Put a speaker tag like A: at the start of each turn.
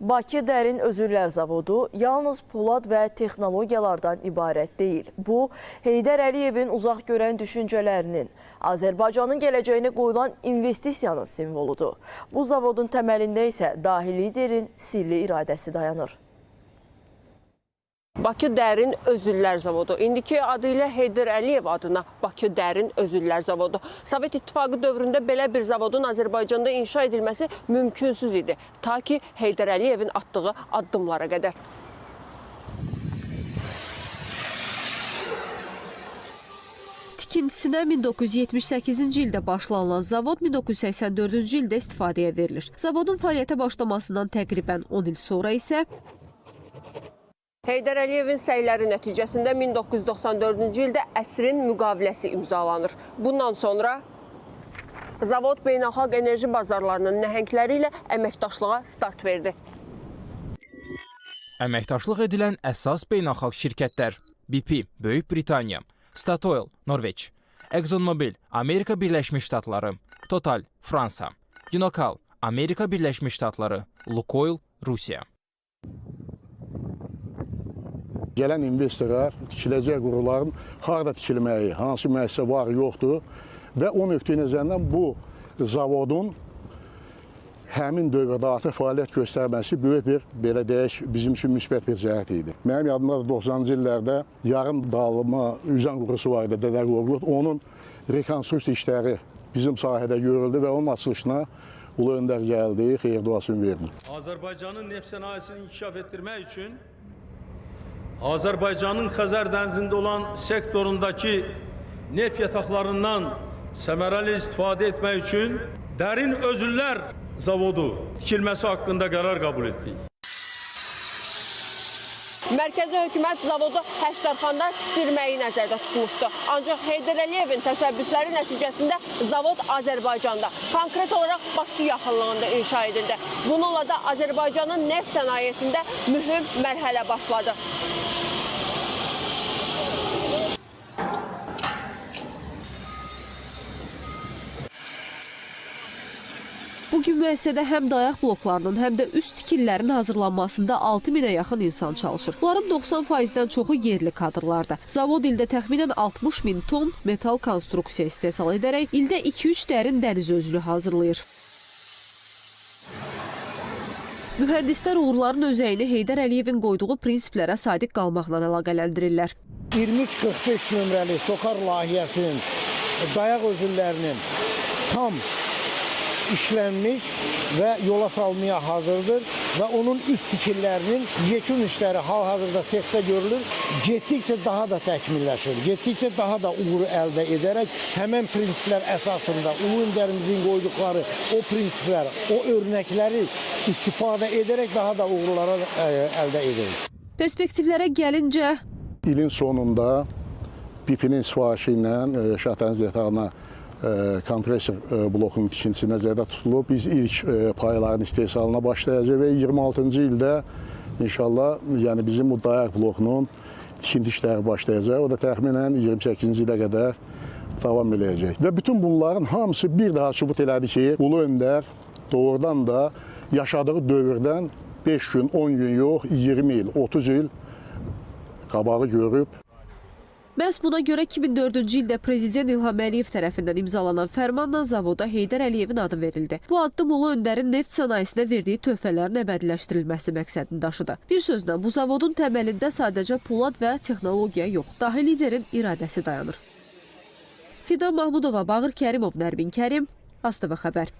A: Bakı Dərin Özürlər Zavodu yalnız polad və texnologiyalardan ibarət deyil. Bu, Heydər Əliyevin uzaq görən düşüncələrinin, Azərbaycanın gələcəyinə qoyulan investisiyanın simvoludur. Bu zavodun təməlində isə dahi liderin sirli iradəsi dayanır.
B: Bakı Dərin Özürlər Zavodu. İndiki adı ilə Heydər Əliyev adına Bakı Dərin Özürlər Zavodu. Sovet İttifaqı dövründə belə bir zavodun Azərbaycanda inşa edilməsi mümkünsüz idi. Ta ki Heydər Əliyevin atdığı addımlara qədər.
C: Tikintisinə 1978-ci ildə başlanılan zavod 1984-cü ildə istifadəyə verilir. Zavodun fəaliyyətə başlamasından təqribən 10 il sonra isə
B: Heydər Əliyevin səyləri nəticəsində 1994-cü ildə əsrin müqaviləsi imzalanır. Bundan sonra zavod beynəlxalq enerji bazarlarının nəhəngləri ilə əməkdaşlığa start verdi.
D: Əməkdaşlıq edilən əsas beynəlxalq şirkətlər BP, Böyük Britaniya, Statoil, Norveç, ExxonMobil, Amerika Birləşmiş Ştatları, Total, Fransa, Ginokal, Amerika Birləşmiş Ştatları, Lukoil, Rusiya.
E: Gələn investorlar tikiləcək quruların harada tikilməyi, hansı müəssisə var, yoxdur və o nöqteyi nəzərindən bu zavodun həmin dövrdə artıq fəaliyyət göstərməsi böyük bir, belə deyək, bizim üçün müsbət bir cəhət idi. Mənim yadımda 90-cı illərdə yarım dağılma üzən qurusu var idi, Dədə Qorqud. Onun rekonstruksiya işləri bizim sahədə görüldü və onun açılışına Ulu Öndər gəldi, xeyir duasını verdi.
F: Azərbaycanın neft sənayesini inkişaf etdirmək üçün Azərbaycanın Xəzər dənizində olan sektorundakı neft yataqlarından səmərəli istifadə etmək üçün Dərin Özürlər Zavodu tikilməsi haqqında qərar qəbul etdik.
B: Mərkəzi hökumət zavodu Həştərxanda tikdirməyi nəzərdə tutmuşdu. Ancaq Heydər Əliyevin təşəbbüsləri nəticəsində zavod Azərbaycanda, konkret olaraq Bakı yaxınlığında inşa edildi. Bununla da Azərbaycanın neft sənayesində mühüm mərhələ başladı.
C: Bugün müəssisədə həm dayaq bloklarının, həm də üst tikililərin hazırlanmasında 6000-ə yaxın insan çalışır. Bunların 90%-dən çoxu yerli kadrlardır. Zavod ildə təxminən 60.000 ton metal konstruksiya istehsal edərək ildə 2-3 dərin dəniz özülü hazırlayır. Mühəndislər uğurların özəyini Heydər Əliyevin qoyduğu prinsiplərə sadiq qalmaqla əlaqələndirirlər.
G: 2345 nömrəli SOCAR layihəsinin dayaq özüllərinin tam işlənmiş və yola salmaya hazırdır və onun üst tikillərinin yekun işləri hal-hazırda sexdə görülür. Getdikcə daha da təkmilləşir, getdikcə daha da uğur əldə edərək həmən prinsiplər əsasında Ulu Öndərimizin qoyduqları o prinsiplər, o örnəkləri istifadə edərək daha da uğurlara əldə edirik.
C: Perspektivlərə gəlincə,
E: İlin sonunda BP-nin sifarişi ilə Şahdəniz yatağına kompresor blokunun tikintisi nəzərdə tutulub. Biz ilk payların istehsalına başlayacaq və 26-cı ildə inşallah yəni bizim bu dayaq blokunun tikinti işləri başlayacaq. O da təxminən 28-ci ilə qədər davam edəcək. Və bütün bunların hamısı bir daha sübut elədi ki, Ulu Öndər doğrudan da yaşadığı dövrdən 5 gün, 10 gün yox, 20 il, 30 il qabağı görüb.
C: Məhz buna görə 2004-cü ildə Prezident İlham Əliyev tərəfindən imzalanan fərmanla zavoda Heydər Əliyevin adı verildi. Bu addım Ulu Öndərin neft sənayesinə verdiyi töhfələrin əbədiləşdirilməsi məqsədini daşıdı. Bir sözlə, bu zavodun təməlində sadəcə polad və texnologiya yox, dahi liderin iradəsi dayanır. Fidan Mahmudova, Bağır Kərimov, Nərbin Kərim, ASTV Xəbər.